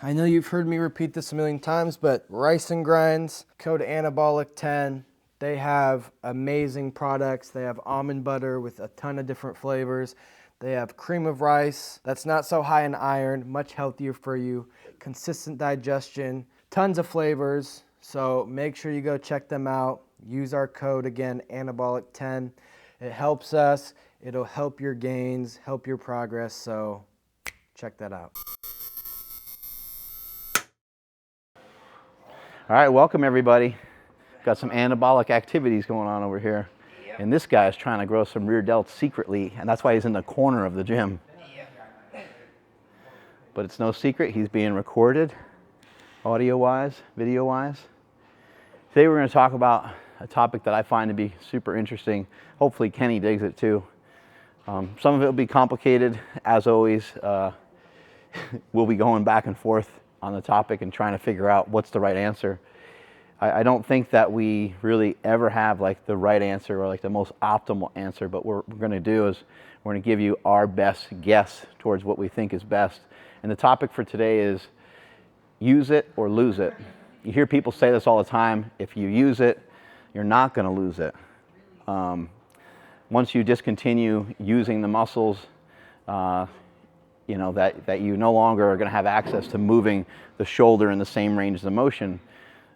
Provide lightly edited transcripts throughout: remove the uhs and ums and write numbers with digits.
I know you've heard me repeat this a million times, but Rice and Grinds, code Anabolic10. They have amazing products. They have almond butter with a ton of different flavors. They have cream of rice that's not so high in iron, much healthier for you, consistent digestion, tons of flavors. So make sure you go check them out. Use our code again, Anabolic10. It helps us. It'll help your gains, help your progress. So check that out. All right, welcome everybody. Got some anabolic activities going on over here. And this guy is trying to grow some rear delts secretly, and that's why he's in the corner of the gym. But it's no secret, he's being recorded, audio-wise, video-wise. Today we're going to talk about a topic that I find to be super interesting. Hopefully Kenny digs it too. Some of it will be complicated, as always. We'll be going back and forth on the topic and trying to figure out what's the right answer. I don't think that we really ever have like the right answer or like the most optimal answer, but what we're going to do is we're going to give you our best guess towards what we think is best. And the topic for today is use it or lose it. You hear people say this all the time. If you use it, you're not going to lose it. Once you discontinue using the muscles, you know, that you no longer are going to have access to moving the shoulder in the same range of motion.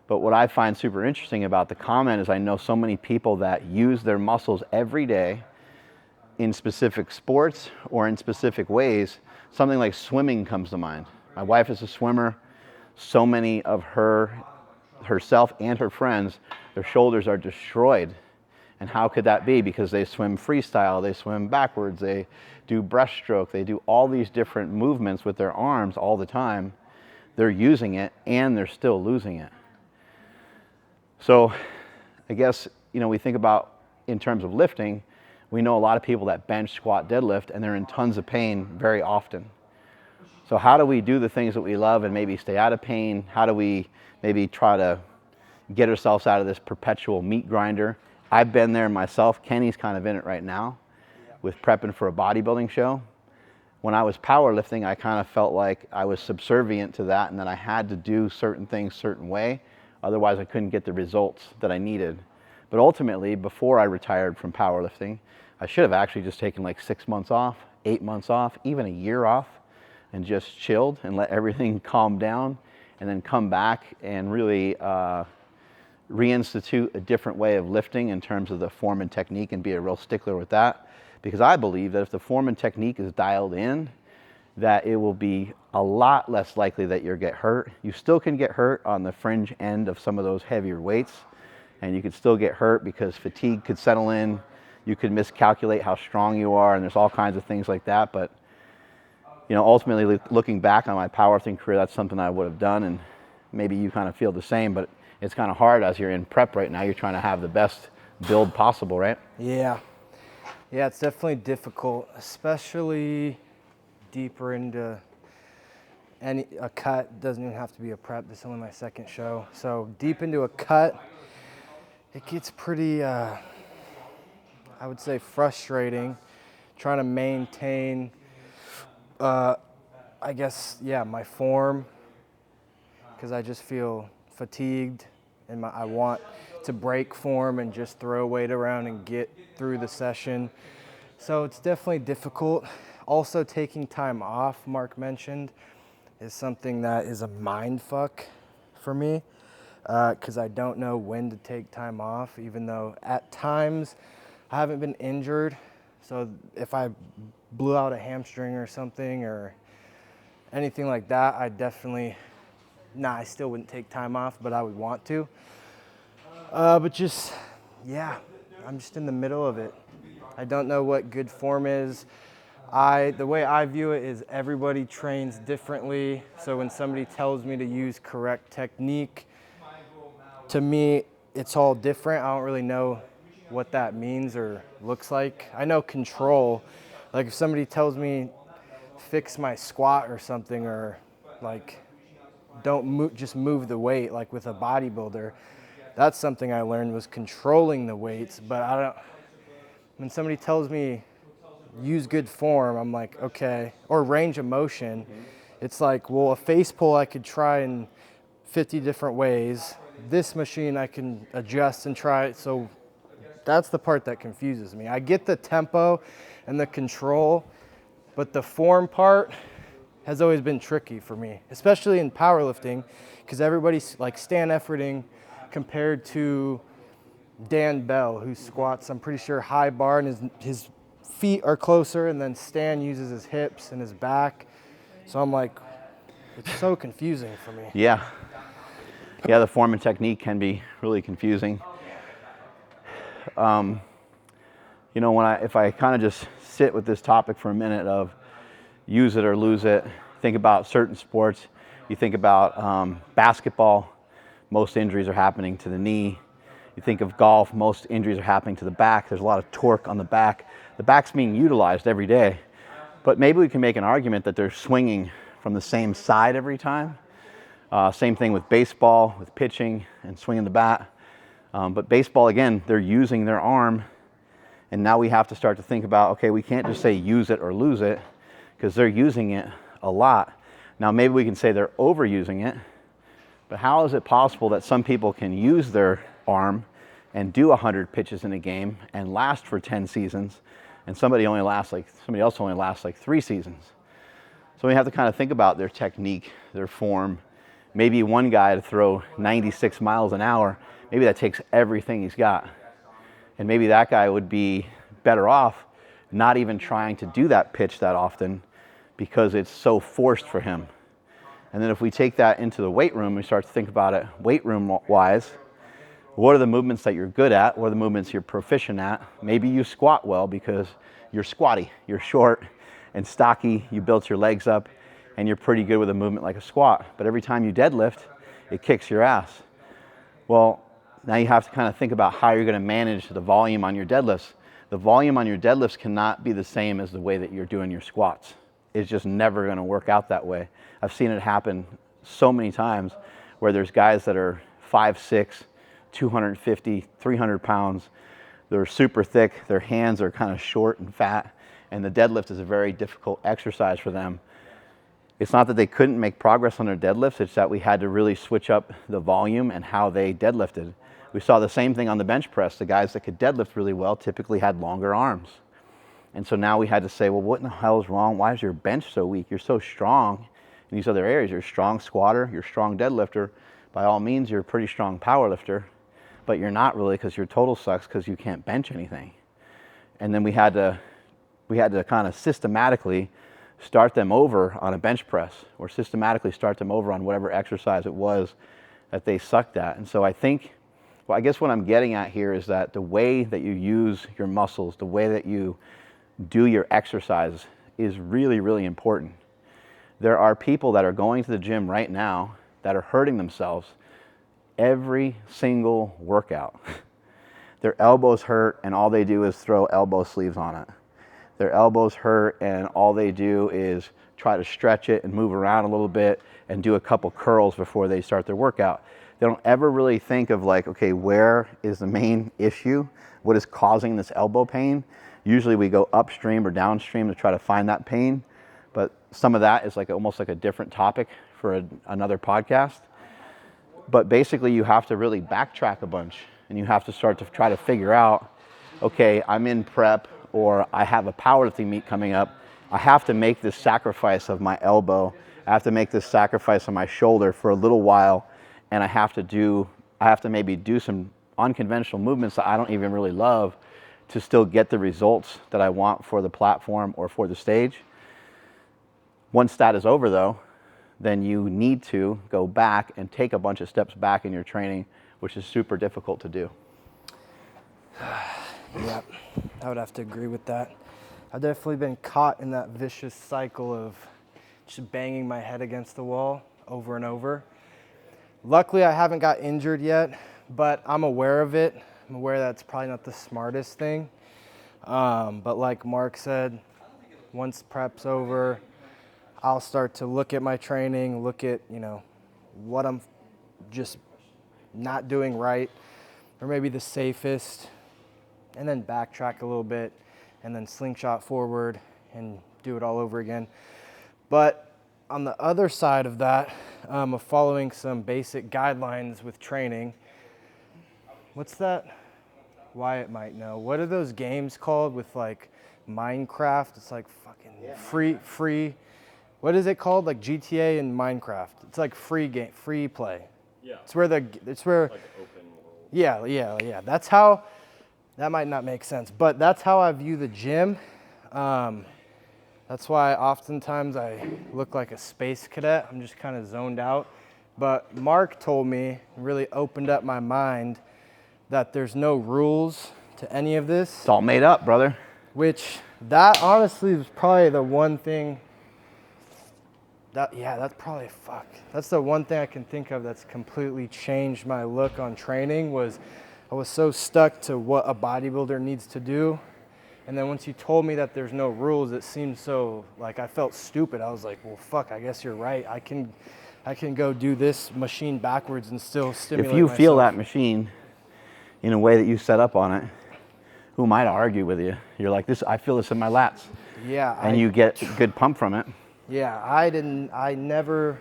But what I find super interesting about the comment is I know so many people that use their muscles every day in specific sports or in specific ways. Something like swimming comes to mind. My wife is a swimmer. So many of herself and her friends, their shoulders are destroyed. And how could that be? Because they swim freestyle, they swim backwards, they do breaststroke, they do all these different movements with their arms all the time. They're using it and they're still losing it. So I guess, you know, we think about in terms of lifting, we know a lot of people that bench, squat, deadlift, and they're in tons of pain very often. So how do we do the things that we love and maybe stay out of pain? How do we maybe try to get ourselves out of this perpetual meat grinder? I've been there myself. Kenny's kind of in it right now with prepping for a bodybuilding show. When I was powerlifting, I kind of felt like I was subservient to that and that I had to do certain things a certain way. Otherwise, I couldn't get the results that I needed. But ultimately, before I retired from powerlifting, I should have actually just taken like 6 months off, 8 months off, even a year off, and just chilled and let everything calm down and then come back and really reinstitute a different way of lifting in terms of the form and technique and be a real stickler with that. Because I believe that if the form and technique is dialed in, that it will be a lot less likely that you'll get hurt. You still can get hurt on the fringe end of some of those heavier weights, and you could still get hurt because fatigue could settle in. You could miscalculate how strong you are, and there's all kinds of things like that. But you know, ultimately, looking back on my powerlifting career, that's something I would have done, and maybe you kind of feel the same. But it's kind of hard as you're in prep right now. You're trying to have the best build possible, right? Yeah, it's definitely difficult, especially deeper into a cut. Doesn't even have to be a prep. This is only my second show. So deep into a cut, it gets pretty, I would say, frustrating trying to maintain, I guess, my form, because I just feel fatigued and I want to break form and just throw weight around and get through the session. So it's definitely difficult. Also, taking time off, Mark mentioned, is something that is a mind fuck for me, because I don't know when to take time off, even though at times I haven't been injured. So if I blew out a hamstring or something or anything like that, I definitely, I still wouldn't take time off, but I would want to. But just, I'm just in the middle of it. I don't know what good form is. The way I view it is everybody trains differently. So when somebody tells me to use correct technique, to me, it's all different. I don't really know what that means or looks like. I know control. Like if somebody tells me fix my squat or something, or like just move the weight like with a bodybuilder, that's something I learned, was controlling the weights. But when somebody tells me use good form, I'm like, okay, or range of motion, It's like, well, a face pull I could try in 50 different ways. This machine I can adjust and try. So that's the part that confuses me. I get the tempo and the control, but the form part has always been tricky for me, especially in powerlifting, because everybody's like stand efforting compared to Dan Bell, who squats, I'm pretty sure, high bar, and his feet are closer, and then Stan uses his hips and his back. So I'm like, it's so confusing for me. Yeah. Yeah, the form and technique can be really confusing. You know, if I kind of just sit with this topic for a minute of use it or lose it, think about certain sports. You think about basketball, most injuries are happening to the knee. You think of golf, most injuries are happening to the back. There's a lot of torque on the back. The back's being utilized every day. But maybe we can make an argument that they're swinging from the same side every time. Same thing with baseball, with pitching and swinging the bat. But baseball, again, they're using their arm. And now we have to start to think about, okay, we can't just say use it or lose it, because they're using it a lot. Now maybe we can say they're overusing it, but how is it possible that some people can use their arm and do 100 pitches in a game and last for 10 seasons, and somebody else only lasts like 3 seasons? So we have to kind of think about their technique, their form. Maybe one guy to throw 96 miles an hour, maybe that takes everything he's got. And maybe that guy would be better off not even trying to do that pitch that often because it's so forced for him. And then if we take that into the weight room, we start to think about it weight room wise. What are the movements that you're good at? What are the movements you're proficient at? Maybe you squat well because you're squatty, you're short and stocky, you built your legs up, and you're pretty good with a movement like a squat. But every time you deadlift, it kicks your ass. Well, now you have to kind of think about how you're going to manage the volume on your deadlifts. The volume on your deadlifts cannot be the same as the way that you're doing your squats. It's just never going to work out that way. I've seen it happen so many times where there's guys that are 5'6", 250, 300 pounds. They're super thick. Their hands are kind of short and fat. And the deadlift is a very difficult exercise for them. It's not that they couldn't make progress on their deadlifts. It's that we had to really switch up the volume and how they deadlifted. We saw the same thing on the bench press. The guys that could deadlift really well typically had longer arms. And so now we had to say, well, what in the hell is wrong? Why is your bench so weak? You're so strong in these other areas. You're a strong squatter. You're a strong deadlifter. By all means, you're a pretty strong power lifter. But you're not really, because your total sucks because you can't bench anything. And then we had to kind of systematically start them over on a bench press, or systematically start them over on whatever exercise it was that they sucked at. And so I guess what I'm getting at here is that the way that you use your muscles, the way that you do your exercise is really, really important. There are people that are going to the gym right now that are hurting themselves every single workout. Their elbows hurt and all they do is throw elbow sleeves on it. Their elbows hurt and all they do is try to stretch it and move around a little bit and do a couple curls before they start their workout. They don't ever really think of like, okay, where is the main issue? What is causing this elbow pain? Usually we go upstream or downstream to try to find that pain, but some of that is like almost like a different topic for another podcast. But basically you have to really backtrack a bunch and you have to start to try to figure out, okay, I'm in prep or I have a powerlifting meet coming up. I have to make this sacrifice of my elbow. I have to make this sacrifice of my shoulder for a little while. And I have to maybe do some unconventional movements that I don't even really love to still get the results that I want for the platform or for the stage. Once that is over though, then you need to go back and take a bunch of steps back in your training, which is super difficult to do. Yeah, I would have to agree with that. I've definitely been caught in that vicious cycle of just banging my head against the wall over and over. Luckily, I haven't got injured yet, but I'm aware of it. I'm aware that's probably not the smartest thing. But like Mark said, once prep's over, I'll start to look at my training, look at, what I'm just not doing right, or maybe the safest, and then backtrack a little bit, and then slingshot forward and do it all over again. But on the other side of that, of following some basic guidelines with training, what's that? Wyatt might know. What are those games called with like Minecraft? It's like fucking free. What is it called? Like GTA and Minecraft. It's like free play. Yeah. It's where like open world. Yeah. That's how, that might not make sense, but that's how I view the gym. That's why oftentimes I look like a space cadet. I'm just kind of zoned out. But Mark told me, really opened up my mind, that there's no rules to any of this. It's all made up, brother. Which, that honestly is probably the one thing that's probably, that's the one thing I can think of that's completely changed my look on training. Was I was so stuck to what a bodybuilder needs to do. And then once you told me that there's no rules, it seemed so, like, I felt stupid. I was like, well, fuck, I guess you're right. I can go do this machine backwards and still stimulate If you myself. feel that machine in a way that you set up on it, who might argue with you? You're like, I feel this in my lats. Yeah. And you get a good pump from it. Yeah, I never,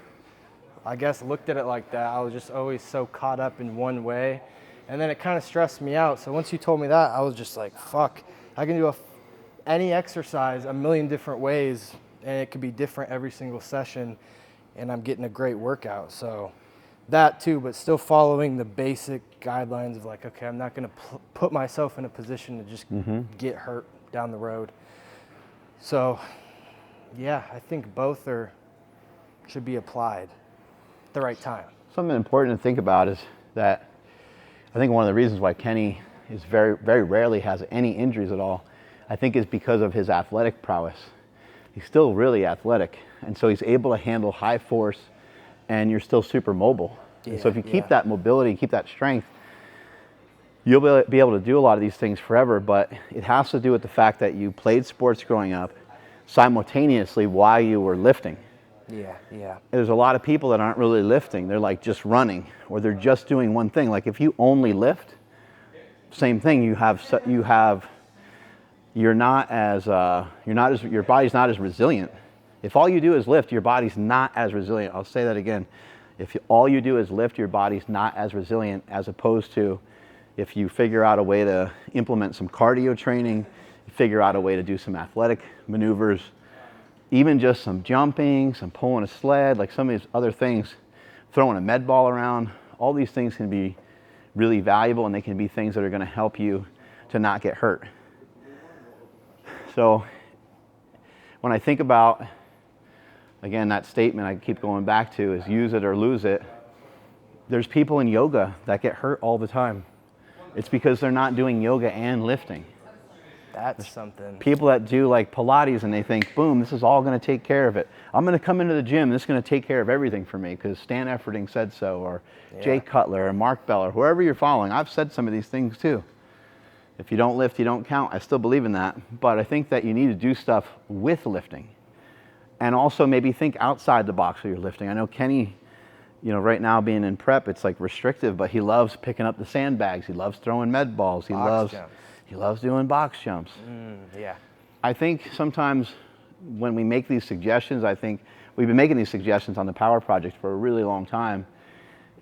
I guess, looked at it like that. I was just always so caught up in one way. And then it kind of stressed me out. So once you told me that, I was just like, fuck, I can do any exercise a million different ways, and it could be different every single session, and I'm getting a great workout. So that too, but still following the basic guidelines of like, okay, I'm not going to put myself in a position to just get hurt down the road. So yeah, I think both should be applied at the right time. Something important to think about is that I think one of the reasons why Kenny is very, very rarely has any injuries at all, I think is because of his athletic prowess. He's still really athletic, and so he's able to handle high force, and you're still super mobile. And so if you keep that mobility, keep that strength, you'll be able to do a lot of these things forever, but it has to do with the fact that you played sports growing up simultaneously while you were lifting. Yeah. There's a lot of people that aren't really lifting. They're like just running, or they're just doing one thing. Like if you only lift, same thing. Your body's not as resilient. If all you do is lift, your body's not as resilient. I'll say that again. If all you do is lift, your body's not as resilient, as opposed to if you figure out a way to implement some cardio training, figure out a way to do some athletic maneuvers, even just some jumping, some pulling a sled, like some of these other things, throwing a med ball around, all these things can be really valuable, and they can be things that are going to help you to not get hurt. So when I think about, again, that statement I keep going back to is use it or lose it, there's people in yoga that get hurt all the time. It's because they're not doing yoga and lifting. That's something. People that do like Pilates and they think, boom, this is all going to take care of it. I'm going to come into the gym, this is going to take care of everything for me because Stan Efferding said so, or Jay Cutler, or Mark Bell, or whoever you're following. I've said some of these things too. If you don't lift, you don't count. I still believe in that. But I think that you need to do stuff with lifting. And also maybe think outside the box while you're lifting. I know Kenny, right now being in prep, it's like restrictive, but he loves picking up the sandbags. He loves throwing med balls. He loves doing box jumps. Yeah. I think sometimes when we make these suggestions, I think we've been making these suggestions on the Power Project for a really long time.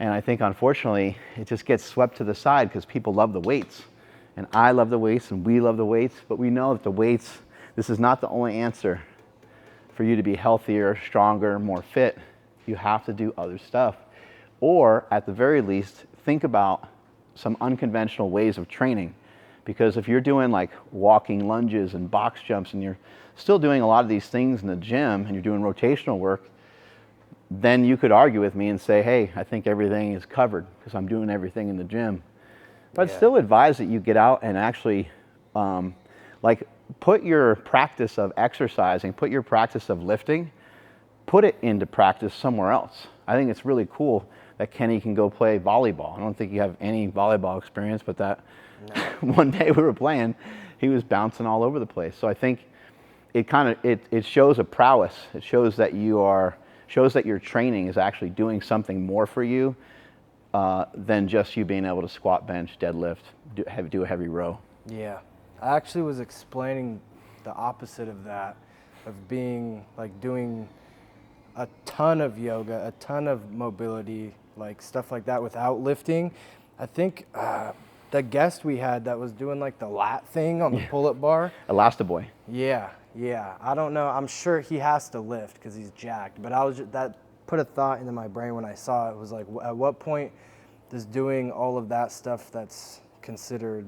And I think, unfortunately, it just gets swept to the side because people love the weights. And I love the weights, and we love the weights. But we know that the weights, this is not the only answer for you to be healthier, stronger, more fit. You have to do other stuff. Or, at the very least, think about some unconventional ways of training. Because if you're doing like walking lunges and box jumps, and you're still doing a lot of these things in the gym, and you're doing rotational work, then you could argue with me and say, hey, I think everything is covered because I'm doing everything in the gym. But I'd still advise that you get out and actually put your practice of exercising, put your practice of lifting, put it into practice somewhere else. I think it's really cool that Kenny can go play volleyball. I don't think you have any volleyball experience, but that one day we were playing, he was bouncing all over the place. So I think it shows a prowess. It shows that your training is actually doing something more for you than just you being able to squat, bench, deadlift, do a heavy row. Yeah. I actually was explaining the opposite of that, of being like doing a ton of yoga, a ton of mobility, like stuff like that without lifting. I think the guest we had that was doing like the lat thing on the pull-up bar. Elastiboy. Yeah. I don't know. I'm sure he has to lift because he's jacked. But that put a thought into my brain when I saw it. It was like, at what point does doing all of that stuff that's considered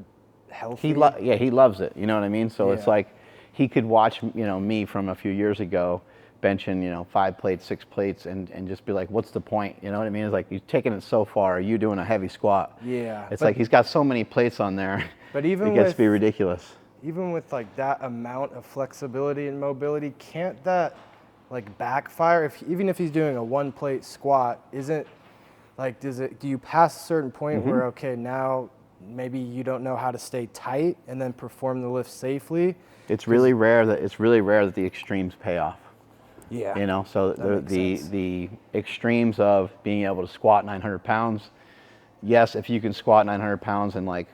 healthy? He loves it. You know what I mean? So it's Yeah. like he could watch, me from a few years ago benching, 5 plates, 6 plates, and just be like, what's the point? You know what I mean? It's like, you're taking it so far. Are you doing a heavy squat? Yeah. It's like he's got so many plates on there. But even it gets to be ridiculous. Even with like that amount of flexibility and mobility, can't that like backfire? Even if he's doing a 1 plate squat, isn't like, do you pass a certain point where, okay, now maybe you don't know how to stay tight and then perform the lift safely? It's really rare that the extremes pay off. Yeah. So the extremes of being able to squat 900 pounds, yes, if you can squat 900 pounds and like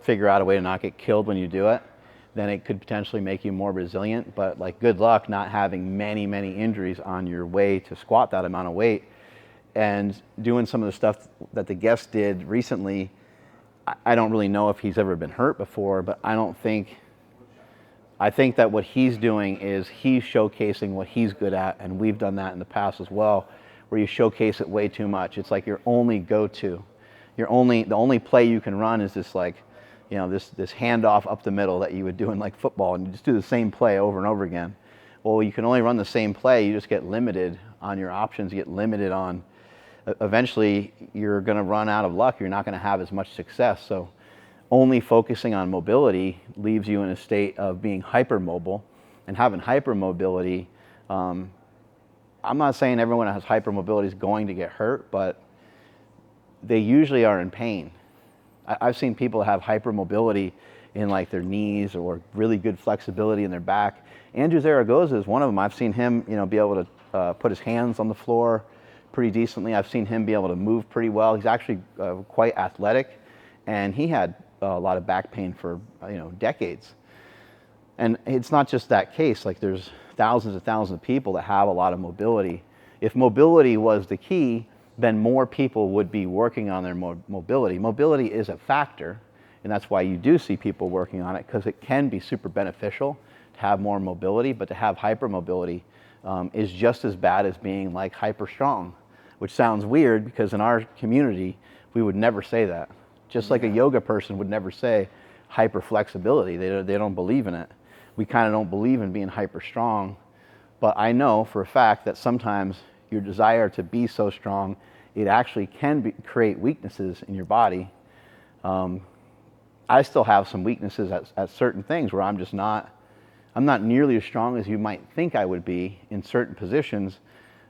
figure out a way to not get killed when you do it, then it could potentially make you more resilient. But like, good luck not having many injuries on your way to squat that amount of weight. And doing some of the stuff that the guest did recently, I don't really know if he's ever been hurt before, but I think that what he's doing is he's showcasing what he's good at, and we've done that in the past as well, where you showcase it way too much. It's like your only go-to. The only play you can run is this like, this handoff up the middle that you would do in like football, and you just do the same play over and over again. Well, you can only run the same play. You just get limited on your options. You get limited on, eventually you're going to run out of luck. You're not going to have as much success. So only focusing on mobility leaves you in a state of being hypermobile, and having hypermobility, I'm not saying everyone that has hypermobility is going to get hurt, but they usually are in pain. I've seen people have hypermobility in like their knees or really good flexibility in their back. Andrew Zaragoza is one of them. I've seen him, be able to put his hands on the floor pretty decently. I've seen him be able to move pretty well. He's actually quite athletic, and he had a lot of back pain for decades. And it's not just that case. Like, there's thousands and thousands of people that have a lot of mobility. If mobility was the key, then more people would be working on their mobility. Mobility is a factor, and that's why you do see people working on it, because it can be super beneficial to have more mobility, but to have hypermobility is just as bad as being like hyper strong, which sounds weird because in our community, we would never say that. Just like a yoga person would never say hyper flexibility. They don't believe in it. We kind of don't believe in being hyper strong, but I know for a fact that sometimes your desire to be so strong, it actually can create weaknesses in your body. I still have some weaknesses at certain things where I'm not nearly as strong as you might think I would be in certain positions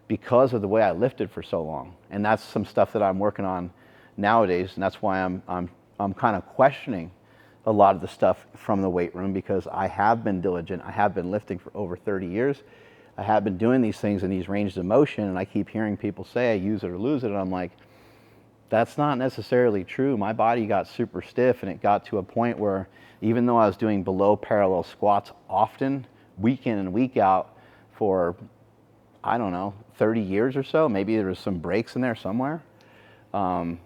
because of the way I lifted for so long. And that's some stuff that I'm working on nowadays, and that's why I'm kind of questioning a lot of the stuff from the weight room, because I have been diligent. I have been lifting for over 30 years. I have been doing these things in these ranges of motion, and I keep hearing people say I use it or lose it, and I'm like, that's not necessarily true. My body got super stiff, and it got to a point where even though I was doing below parallel squats often, week in and week out for, 30 years or so, maybe there was some breaks in there somewhere. And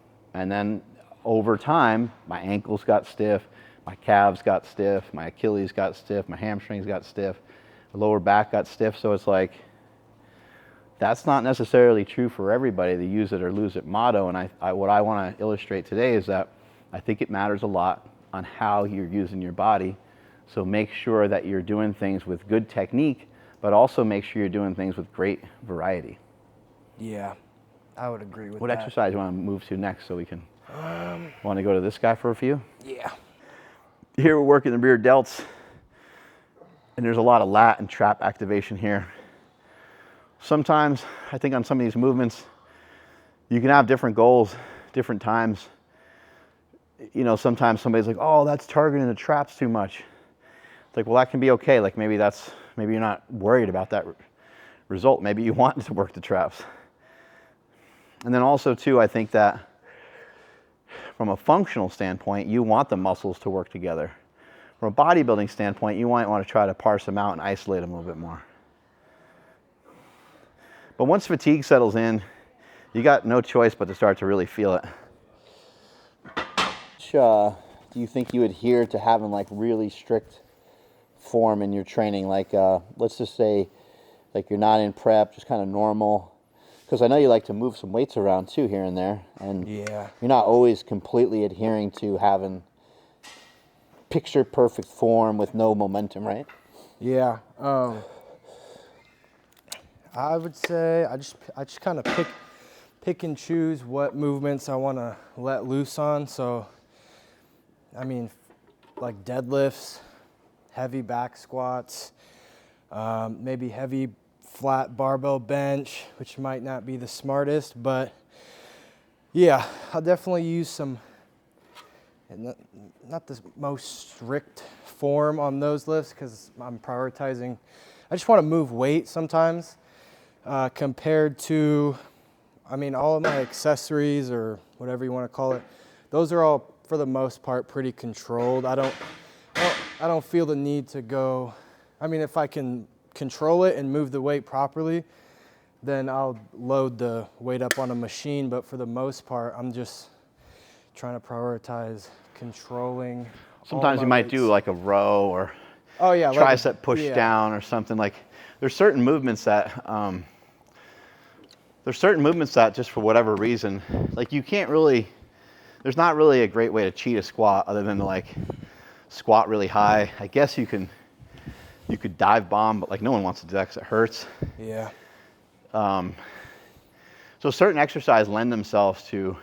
then over time, my ankles got stiff, my calves got stiff, my Achilles got stiff, my hamstrings got stiff, the lower back got stiff. So it's like, that's not necessarily true for everybody, the use it or lose it motto. And what I want to illustrate today is that I think it matters a lot on how you're using your body. So make sure that you're doing things with good technique, but also make sure you're doing things with great variety. Yeah, I would agree with What that. exercise do you want to move to next so we can, want to go to this guy for a few? Yeah. Here we're working the rear delts, and there's a lot of lat and trap activation here. Sometimes, I think on some of these movements, you can have different goals, different times. Sometimes somebody's like, oh, that's targeting the traps too much. It's like, well, that can be okay. Like maybe you're not worried about that result. Maybe you want to work the traps. And then also too, I think that from a functional standpoint, you want the muscles to work together. From a bodybuilding standpoint, you might want to try to parse them out and isolate them a little bit more. But once fatigue settles in, you got no choice but to start to really feel it. Do you think you adhere to having like really strict form in your training? Like, let's just say, like you're not in prep, just kind of normal. Because I know you like to move some weights around too here and there, and Yeah. you're not always completely adhering to having picture perfect form with no momentum, right? Yeah. I would say I just kind of pick and choose what movements I want to let loose on. So, I mean, like deadlifts, heavy back squats, maybe heavy flat barbell bench, which might not be the smartest, but yeah, I'll definitely use some, not the most strict form on those lifts because I'm prioritizing, I just want to move weight sometimes compared to, I mean, all of my accessories or whatever you want to call it, those are all for the most part pretty controlled. I don't feel the need to go, I mean, if I can control it and move the weight properly, then I'll load the weight up on a machine. But for the most part, I'm just trying to prioritize controlling. Sometimes you might do like a row or tricep push down or something. Like there's certain movements that just for whatever reason, like you can't really, there's not really a great way to cheat a squat other than to like squat really high. I guess you could dive bomb, but like no one wants to do that because it hurts. Yeah. So certain exercises lend themselves to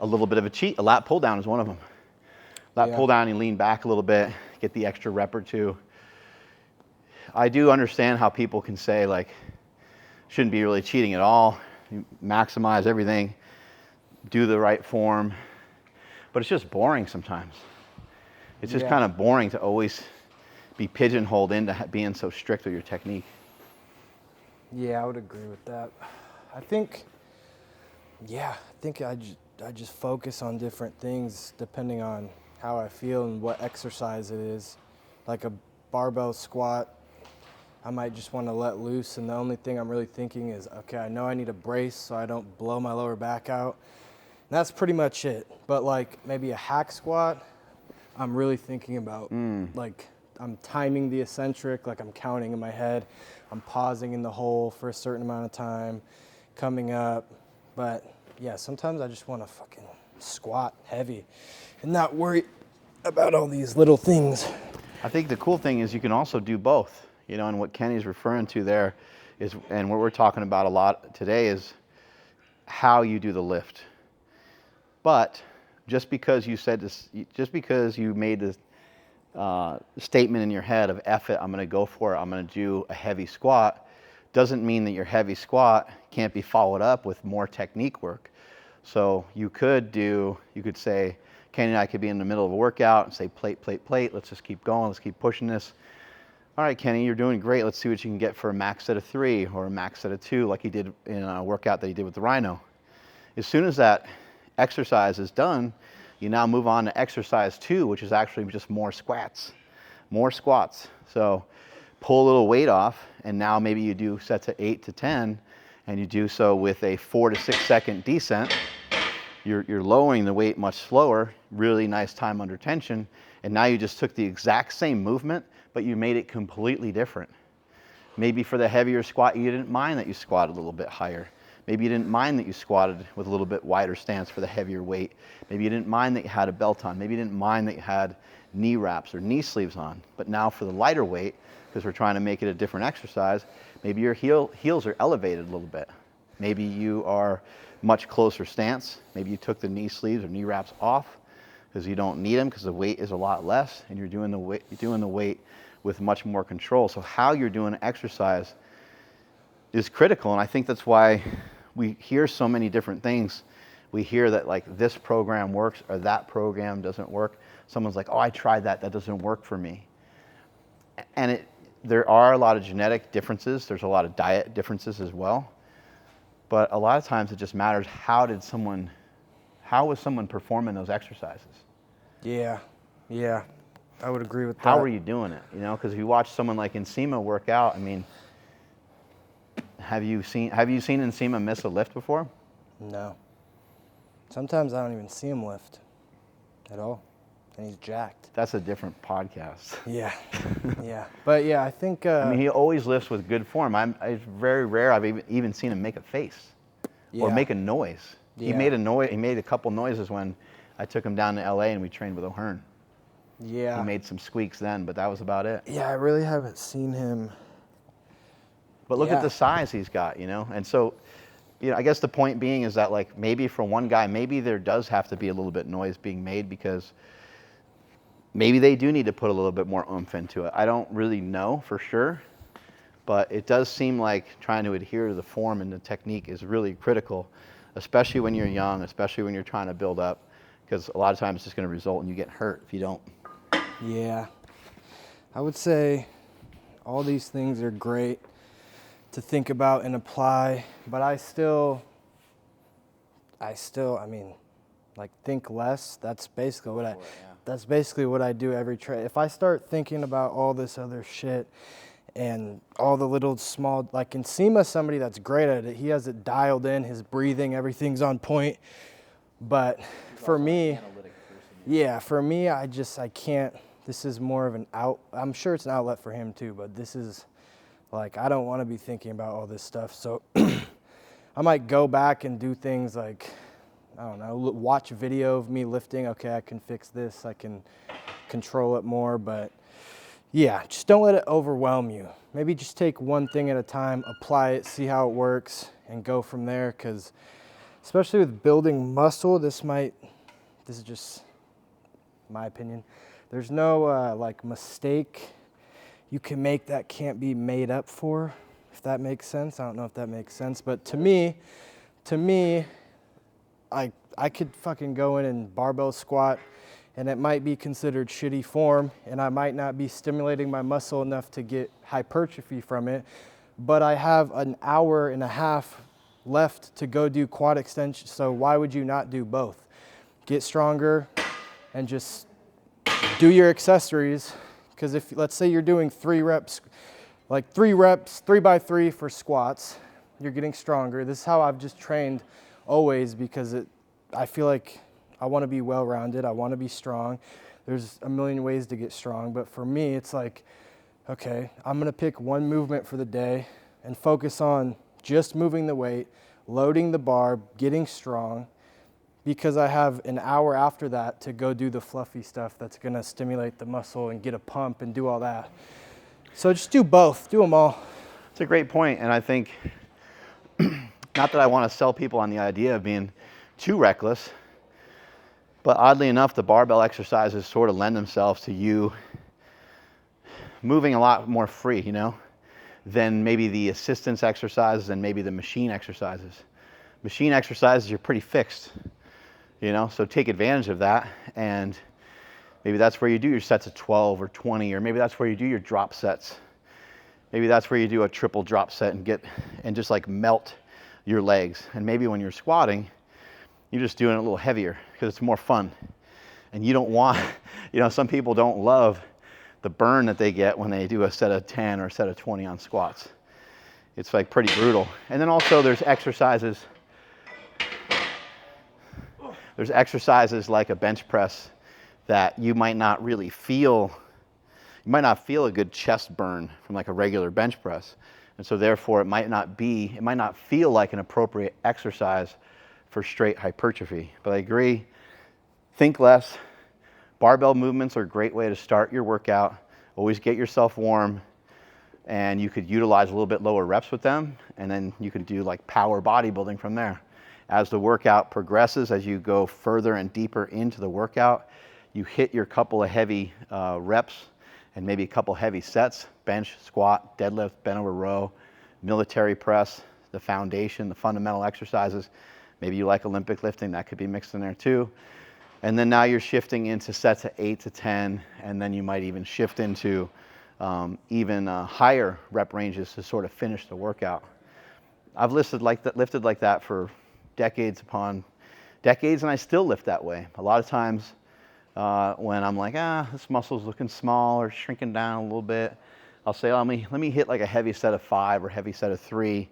a little bit of a cheat. A lat pull down is one of them. Lat pull down, you lean back a little bit, get the extra rep or two. I do understand how people can say like, shouldn't be really cheating at all. You maximize everything, do the right form, but it's just boring sometimes. It's just kind of boring to always be pigeonholed into being so strict with your technique. Yeah, I would agree with that. I think I just focus on different things depending on how I feel and what exercise it is. Like a barbell squat, I might just want to let loose, and the only thing I'm really thinking is, okay, I know I need a brace so I don't blow my lower back out. And that's pretty much it. But like maybe a hack squat, I'm really thinking about like I'm timing the eccentric, like I'm counting in my head. I'm pausing in the hole for a certain amount of time, coming up. But yeah, sometimes I just want to fucking squat heavy and not worry about all these little things. I think the cool thing is you can also do both, you know, and what Kenny's referring to there is, and what we're talking about a lot today is how you do the lift. But just because you said this, just because you made this statement in your head of F it, I'm going to go for it, I'm going to do a heavy squat, doesn't mean that your heavy squat can't be followed up with more technique work. So you could say, Kenny and I could be in the middle of a workout and say plate, plate, plate, let's just keep going, let's keep pushing this. All right, Kenny, you're doing great, let's see what you can get for a max set of 3 or a max set of 2 like he did in a workout that he did with the Rhino. As soon as that exercise is done, you now move on to exercise 2, which is actually just more squats. So pull a little weight off, and now maybe you do sets of 8 to 10, and you do so with a 4 to 6 second descent. You're lowering the weight much slower, really nice time under tension, and now you just took the exact same movement, but you made it completely different. Maybe for the heavier squat, you didn't mind that you squatted a little bit higher. Maybe you didn't mind that you squatted with a little bit wider stance for the heavier weight. Maybe you didn't mind that you had a belt on. Maybe you didn't mind that you had knee wraps or knee sleeves on. But now for the lighter weight, because we're trying to make it a different exercise, maybe your heels are elevated a little bit. Maybe you are much closer stance. Maybe you took the knee sleeves or knee wraps off because you don't need them because the weight is a lot less, and you're doing the weight with much more control. So how you're doing an exercise is critical, and I think that's why we hear so many different things. We hear that like this program works or that program doesn't work. Someone's like, oh, I tried that, that doesn't work for me. And there are a lot of genetic differences. There's a lot of diet differences as well. But a lot of times it just matters how was someone performing those exercises? Yeah, I would agree with that. How were you doing it? You know, because if you watch someone like Nsima work out, I mean, Have you seen Nsima miss a lift before? No. Sometimes I don't even see him lift at all, and he's jacked. That's a different podcast. Yeah, yeah. But yeah, I think. I mean, he always lifts with good form. It's very rare I've even seen him make a face or make a noise. He made a noise. He made a couple noises when I took him down to LA and we trained with O'Hearn. Yeah. He made some squeaks then, but that was about it. Yeah, I really haven't seen him. But look at the size he's got, you know? And so, you know, I guess the point being is that, like, maybe for one guy, maybe there does have to be a little bit noise being made because maybe they do need to put a little bit more oomph into it. I don't really know for sure, but it does seem like trying to adhere to the form and the technique is really critical, especially when you're young, especially when you're trying to build up, because a lot of times it's just going to result in you getting hurt if you don't. Yeah. I would say all these things are great to think about and apply, but I mean, like, think less. That's basically what I do every trade. If I start thinking about all this other shit and all the little small, like Nsima, somebody that's great at it. He has it dialed in, his breathing, everything's on point. But for me, I can't. This is more of an I'm sure it's an outlet for him too, but this is like, I don't want to be thinking about all this stuff. So I might go back and do things like, I don't know, watch a video of me lifting. Okay, I can fix this. I can control it more. But yeah, just don't let it overwhelm you. Maybe just take one thing at a time, apply it, see how it works, and go from there. Because especially with building muscle, this is just my opinion. There's no like mistake you can make that can't be made up for, if that makes sense. I don't know if that makes sense, but to me, I could fucking go in and barbell squat, and it might be considered shitty form, and I might not be stimulating my muscle enough to get hypertrophy from it, but I have an hour and a half left to go do quad extension, so why would you not do both? Get stronger and just do your accessories. Because if, let's say you're doing 3 reps, 3x3 for squats, you're getting stronger. This is how I've just trained always, because I feel like I want to be well-rounded. I want to be strong. There's a million ways to get strong, but for me, it's like, okay, I'm going to pick one movement for the day and focus on just moving the weight, loading the bar, getting strong, because I have an hour after that to go do the fluffy stuff that's going to stimulate the muscle and get a pump and do all that. So just do both, do them all. It's a great point, and I think, not that I want to sell people on the idea of being too reckless, but oddly enough, the barbell exercises sort of lend themselves to you moving a lot more free, you know, than maybe the assistance exercises and maybe the machine exercises. Machine exercises, you're pretty fixed. You know, so take advantage of that, and maybe that's where you do your sets of 12 or 20, or maybe that's where you do your drop sets. Maybe that's where you do a triple drop set and just like melt your legs. And maybe when you're squatting, you're just doing it a little heavier because it's more fun. And you don't want, you know, some people don't love the burn that they get when they do a set of 10 or a set of 20 on squats. It's like pretty brutal. And then also there's exercises like a bench press that you might not really feel. You might not feel a good chest burn from like a regular bench press. And so therefore it might not feel like an appropriate exercise for straight hypertrophy. But I agree, think less. Barbell movements are a great way to start your workout. Always get yourself warm, and you could utilize a little bit lower reps with them, and then you can do like power bodybuilding from there. As the workout progresses, as you go further and deeper into the workout, you hit your couple of heavy reps and maybe a couple heavy sets, bench, squat, deadlift, bent over row, military press, the foundation, the fundamental exercises. Maybe you like Olympic lifting, that could be mixed in there too. And then now you're shifting into sets of 8 to 10, and then you might even shift into even higher rep ranges to sort of finish the workout. I've lifted like that for decades upon decades, and I still lift that way. A lot of times when I'm like, this muscle's looking small or shrinking down a little bit, I'll say, let me hit like a heavy set of 5 or heavy set of 3,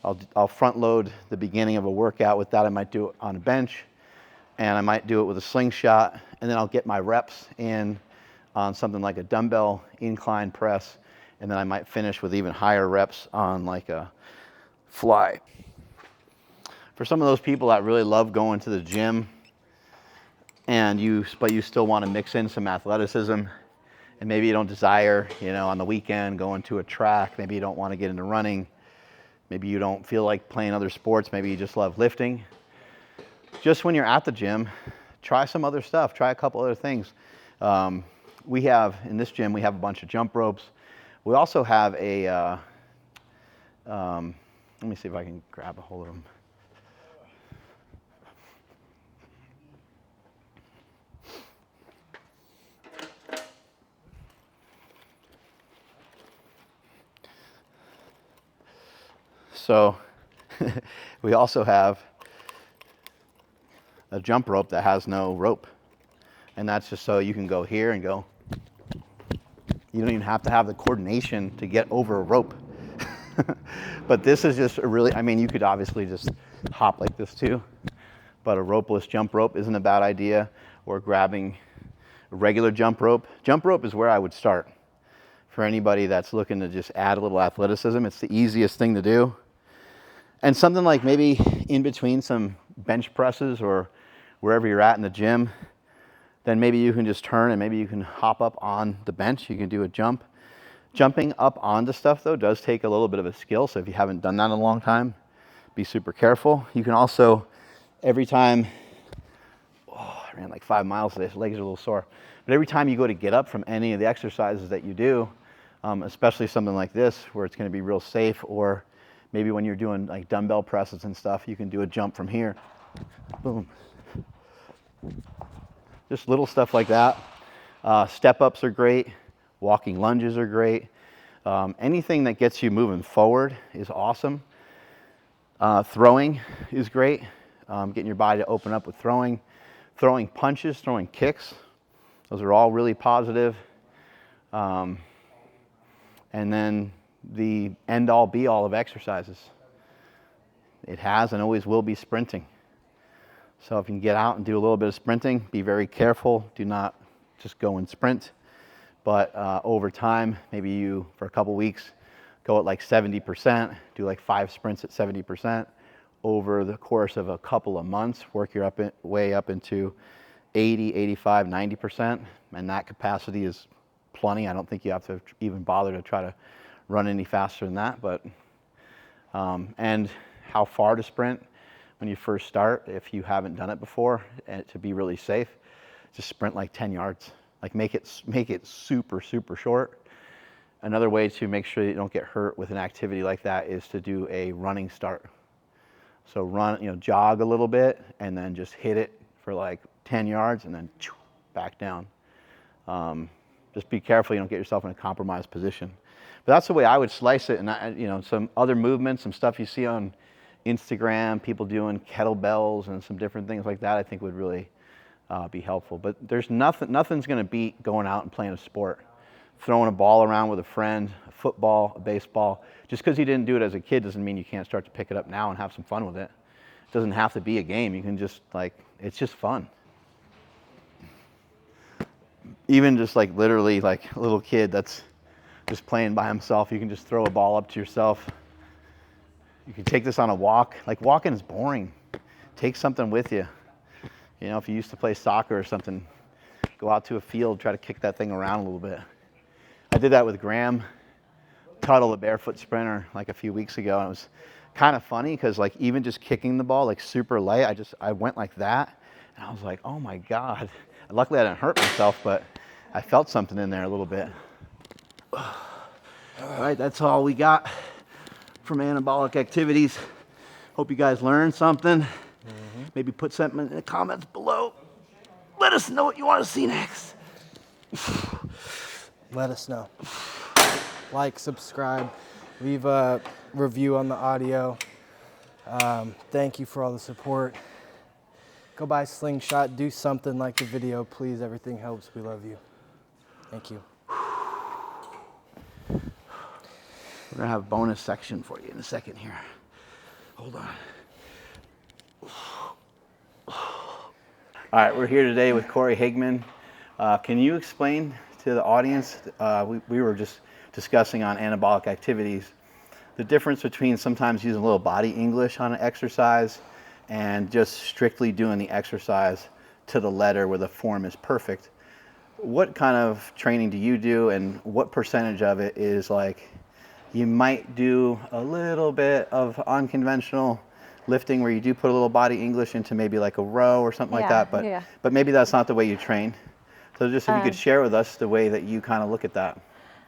I'll front load the beginning of a workout with that. I might do it on a bench, and I might do it with a slingshot, and then I'll get my reps in on something like a dumbbell incline press, and then I might finish with even higher reps on like a fly. For some of those people that really love going to the gym, but you still want to mix in some athleticism, and maybe you don't desire, on the weekend going to a track, maybe you don't want to get into running, maybe you don't feel like playing other sports, maybe you just love lifting. Just when you're at the gym, try some other stuff, try a couple other things. In this gym, we have a bunch of jump ropes. We also have let me see if I can grab a hold of them. So we also have a jump rope that has no rope. And that's just so you can go here and go. You don't even have to have the coordination to get over a rope. But this is just you could obviously just hop like this too. But a ropeless jump rope isn't a bad idea. Or grabbing a regular jump rope. Jump rope is where I would start. For anybody that's looking to just add a little athleticism, it's the easiest thing to do. And something like maybe in between some bench presses or wherever you're at in the gym, then maybe you can just turn and maybe you can hop up on the bench. You can do a jump. Jumping up onto stuff, though, does take a little bit of a skill. So if you haven't done that in a long time, be super careful. You can also, every time, I ran like 5 miles today, so legs are a little sore. But every time you go to get up from any of the exercises that you do, especially something like this where it's going to be real safe, or maybe when you're doing like dumbbell presses and stuff, you can do a jump from here. Boom. Just little stuff like that. Step-ups are great. Walking lunges are great. Anything that gets you moving forward is awesome. Throwing is great. Getting your body to open up with throwing. Throwing punches, throwing kicks. Those are all really positive. And then the end-all, be-all of exercises. It has and always will be sprinting. So if you can get out and do a little bit of sprinting, be very careful. Do not just go and sprint. But over time, maybe you, for a couple weeks, go at like 70%, do like 5 sprints at 70%. Over the course of a couple of months, work your way up into 80, 85, 90%. And that capacity is plenty. I don't think you have to even bother to try to run any faster than that. But and how far to sprint when you first start, if you haven't done it before, and to be really safe, just sprint like 10 yards. Like make it super, super short. Another way to make sure you don't get hurt with an activity like that is to do a running start. So run, jog a little bit and then just hit it for like 10 yards and then back down. Just be careful you don't get yourself in a compromised position. But that's the way I would slice it. And some other movements, some stuff you see on Instagram, people doing kettlebells and some different things like that, I think would really be helpful. But there's nothing's going to beat going out and playing a sport. Throwing a ball around with a friend, a football, a baseball. Just because you didn't do it as a kid doesn't mean you can't start to pick it up now and have some fun with it. It doesn't have to be a game. You can just it's just fun. Even just like literally like a little kid that's just playing by himself, you can just throw a ball up to yourself. You can take this on a walk. Like walking is boring. Take something with you. If you used to play soccer or something, go out to a field, try to kick that thing around a little bit. I did that with Graham Tuttle, the barefoot sprinter, like a few weeks ago. And it was kind of funny because like even just kicking the ball like super light, I went like that. And I was like, oh my God. Luckily I didn't hurt myself, but I felt something in there a little bit. All right, that's all we got from Anabolic Activities. Hope you guys learned something. Maybe put something in the comments below. Let us know what you want to see next. Let us know. Like, subscribe, leave a review on the audio. Thank you for all the support. Go buy Slingshot. Do something like the video, please. Everything helps. We love you. Thank you. We're going to have a bonus section for you in a second here. Hold on. All right, we're here today with Corey Higman. Can you explain to the audience, we were just discussing on anabolic activities, the difference between sometimes using a little body English on an exercise and just strictly doing the exercise to the letter where the form is perfect. What kind of training do you do, and what percentage of it is like you might do a little bit of unconventional lifting where you do put a little body English into maybe like a row or something like that, but maybe that's not the way you train. So just if you could share with us the way that you kind of look at that.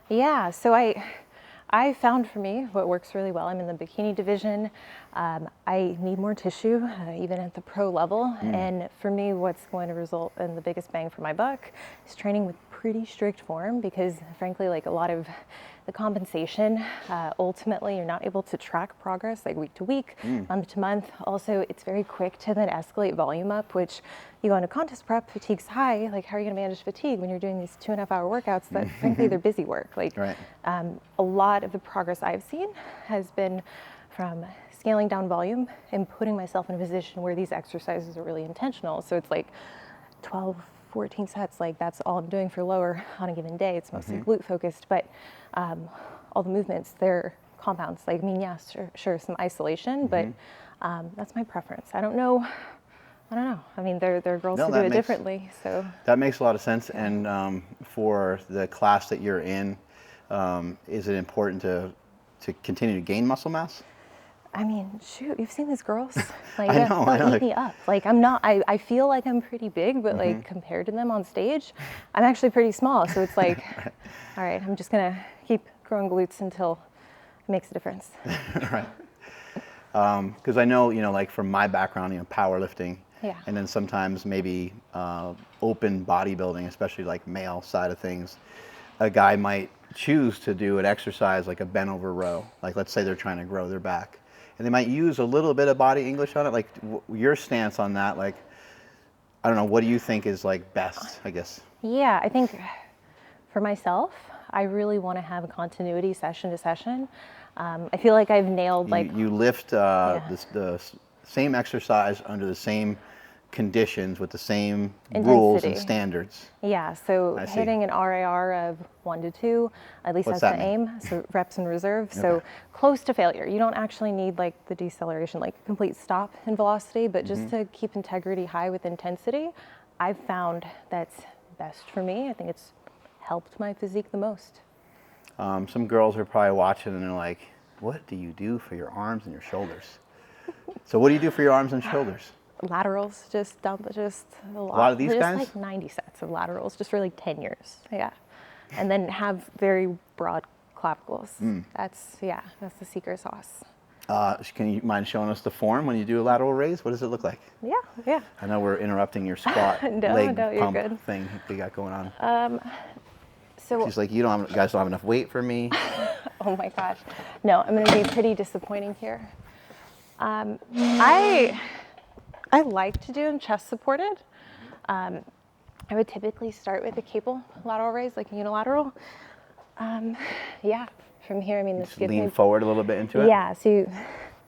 Yeah, so I found for me what works really well. I'm in the bikini division. I need more tissue, even at the pro level. And for me, what's going to result in the biggest bang for my buck is training with pretty strict form, because frankly, like a lot of the compensation, ultimately you're not able to track progress like week to week, month to month. Also, it's very quick to then escalate volume up, which you go into contest prep, fatigue's high. Like, how are you gonna manage fatigue when you're doing these 2.5 hour workouts that frankly, they're busy work. Like, a lot of the progress I've seen has been from scaling down volume and putting myself in a position where these exercises are really intentional. So it's like 12, 14 sets, like that's all I'm doing for lower on a given day. It's mostly glute focused, but all the movements, they're compounds. Like, I mean, yes, sure, some isolation, but that's my preference. I don't know. I mean, there are girls who do it differently. So that makes a lot of sense. And for the class that you're in, is it important to continue to gain muscle mass? I mean, shoot, you've seen these girls. Like, I know. they'll eat me up. Like, I'm not, I feel like I'm pretty big, but like compared to them on stage, I'm actually pretty small. So it's like, all right, I'm just gonna keep growing glutes until it makes a difference. Right. Because I know, like from my background, powerlifting, and then sometimes maybe open bodybuilding, especially like male side of things, a guy might choose to do an exercise like a bent over row. Like, let's say they're trying to grow their back, and they might use a little bit of body English on it. Like, your stance on that, like, I don't know, what do you think is like best, I guess? Yeah, I think for myself, I really want to have a continuity session to session. I feel like I've nailed like you lift the same exercise under the same conditions with the same rules and standards. Yeah, so hitting an RAR of 1 to 2, at least that's the aim. So reps in reserve. So close to failure. You don't actually need like the deceleration, like complete stop in velocity, but just to keep integrity high with intensity, I've found that's best for me. I think it's helped my physique the most. Some girls are probably watching and they're like, what do you do for your arms and your shoulders? So what do you do for your arms and shoulders? Laterals, just a lot. A lot of these guys? Just like 90 sets of laterals, just for like 10 years. Yeah. And then have very broad clavicles. That's the secret sauce. Can you mind showing us the form when you do a lateral raise? What does it look like? Yeah. I know we're interrupting your squat leg pump thing we got going on. So she's like, you guys don't have enough weight for me. Oh my gosh. No, I'm going to be pretty disappointing here. I like to do them chest supported. I would typically start with a cable lateral raise, like a unilateral. From here, I mean, this gives lean forward a little bit into it. Yeah, so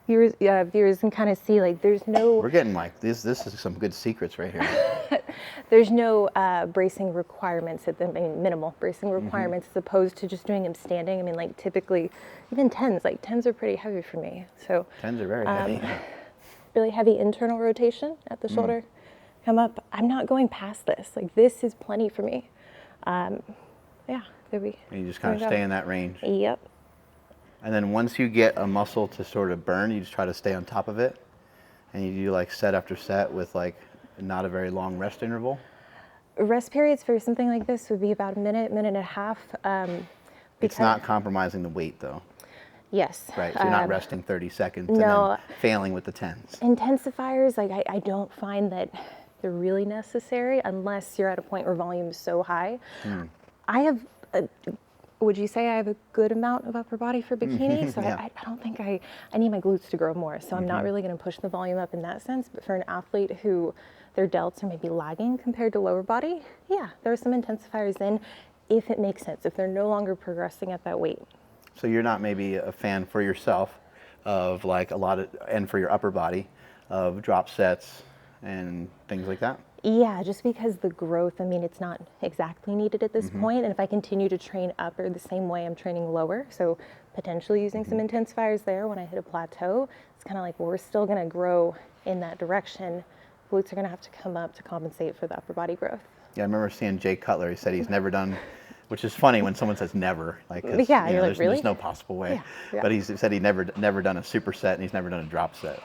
viewers can kind of see, like, there's no. We're getting like this is some good secrets right here. There's no bracing requirements minimal bracing requirements as opposed to just doing them standing. I mean, like typically, even tens are pretty heavy for me. So tens are very heavy. Really heavy internal rotation at the shoulder. Come up. I'm not going past this. Like, this is plenty for me. There we. And you just kind of stay in that range. Yep. And then once you get a muscle to sort of burn, you just try to stay on top of it, and you do like set after set with like not a very long rest interval. Rest periods for something like this would be about a minute and a half. It's not compromising the weight though. Yes. Right, so you're not resting 30 seconds and then failing with the tens. Intensifiers, like I don't find that they're really necessary unless you're at a point where volume is so high. I have, would you say I have a good amount of upper body for bikini? So I don't think I need my glutes to grow more. So I'm not really going to push the volume up in that sense. But for an athlete who their delts are maybe lagging compared to lower body, there are some intensifiers in if it makes sense, if they're no longer progressing at that weight. So you're not maybe a fan for yourself of like a lot of, and for your upper body, of drop sets and things like that? Yeah, just because the growth, I mean, it's not exactly needed at this point. And if I continue to train upper the same way I'm training lower, so potentially using some intensifiers there when I hit a plateau, it's kind of like, well, we're still going to grow in that direction. Glutes are going to have to come up to compensate for the upper body growth. Yeah, I remember seeing Jay Cutler. He said he's never done, which is funny when someone says never. Like, 'cause, Yeah, you you're know, like, really? there's no possible way. Yeah, yeah. But he said he never done a superset and he's never done a drop set.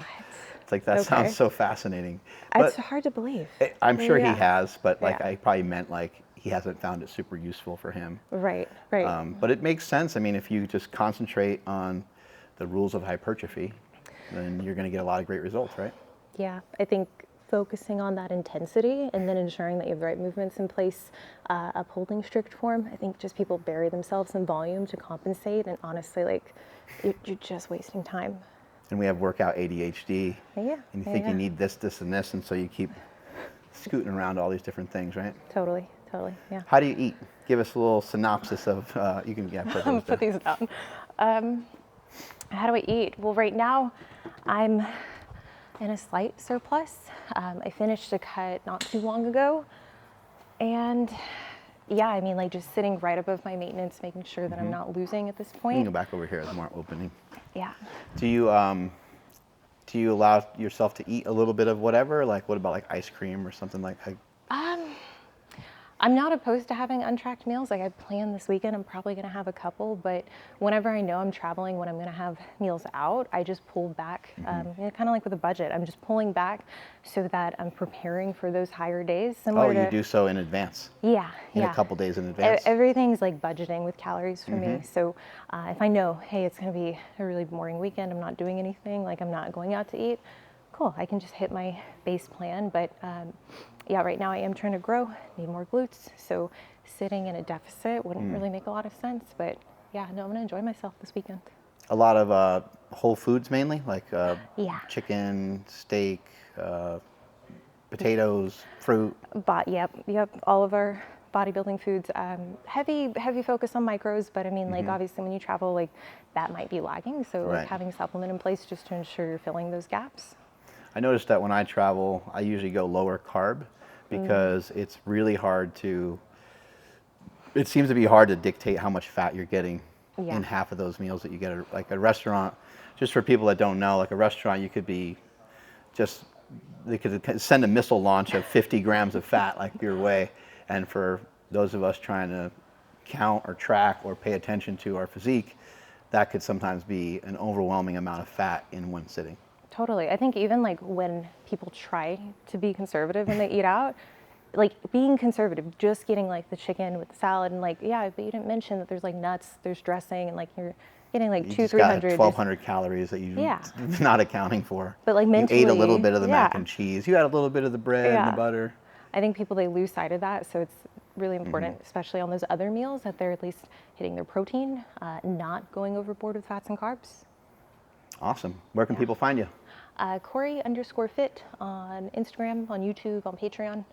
It's like, that Okay. sounds so fascinating. It's But hard to believe. I'm sure he Yeah. has, but like Yeah. I probably meant like he hasn't found it super useful for him. Right, right. But it makes sense. I mean, if you just concentrate on the rules of hypertrophy, then you're going to get a lot of great results, right? Yeah, I think focusing on that intensity and then ensuring that you have the right movements in place, upholding strict form. I think just people bury themselves in volume to compensate, and honestly, like, you're just wasting time. And we have workout ADHD. Yeah, And you yeah, think yeah. you need this, this, and this, and so you keep scooting around all these different things, right? Totally, totally, yeah. How do you eat? Give us a little synopsis of, you can, yeah, put I'm those gonna put down. these down. How do I eat? Well, right now, I'm in a slight surplus. I finished a cut not too long ago. And yeah, I mean, like just sitting right above my maintenance, making sure that I'm not losing at this You can point. go back over here, there's more opening. Yeah. Do you allow yourself to eat a little bit of whatever? Like, what about like ice cream or something like that? I'm not opposed to having untracked meals. Like I plan this weekend, I'm probably gonna have a couple, but whenever I know I'm traveling, when I'm gonna have meals out, I just pull back, kind of like with a budget. I'm just pulling back so that I'm preparing for those higher days. Similar Oh, to, you do so in advance? Yeah, In yeah. a couple days in advance? Everything's like budgeting with calories for me. So if I know, hey, it's gonna be a really boring weekend, I'm not doing anything, like I'm not going out to eat, cool, I can just hit my base plan. But yeah, right now I am trying to grow, need more glutes. So sitting in a deficit wouldn't really make a lot of sense. But yeah, no, I'm gonna enjoy myself this weekend. A lot of whole foods mainly, like Yeah. chicken, steak, potatoes, fruit. Yep, all of our bodybuilding foods, heavy focus on micros, but I mean, like obviously when you travel, like that might be lagging. So Right. like having a supplement in place just to ensure you're filling those gaps. I noticed that when I travel, I usually go lower carb because it's really hard to, it seems to be hard to dictate how much fat you're getting Yeah. in half of those meals that you get at like a restaurant. Just for people that don't know, like a restaurant, you could be just, they could send a missile launch of 50 grams of fat like your way. And for those of us trying to count or track or pay attention to our physique, that could sometimes be an overwhelming amount of fat in one sitting. Totally. I think even like when people try to be conservative when they eat out, like being conservative, just getting like the chicken with the salad and like, yeah, but you didn't mention that there's like nuts, there's dressing, and like you're getting like You 200, just got 300. 1,200 calories that you're Yeah. not accounting for. But, like, you ate a little mentally, bit of the mac yeah. and cheese. You had a little bit of the bread and Yeah. the butter. I think people, they lose sight of that. So it's really important, especially on those other meals, that they're at least hitting their protein, not going overboard with fats and carbs. Awesome. Where can people find you? Corey_fit on Instagram, on YouTube, on Patreon.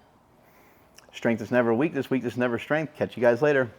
Strength is never weakness, weakness is never strength. Catch you guys later.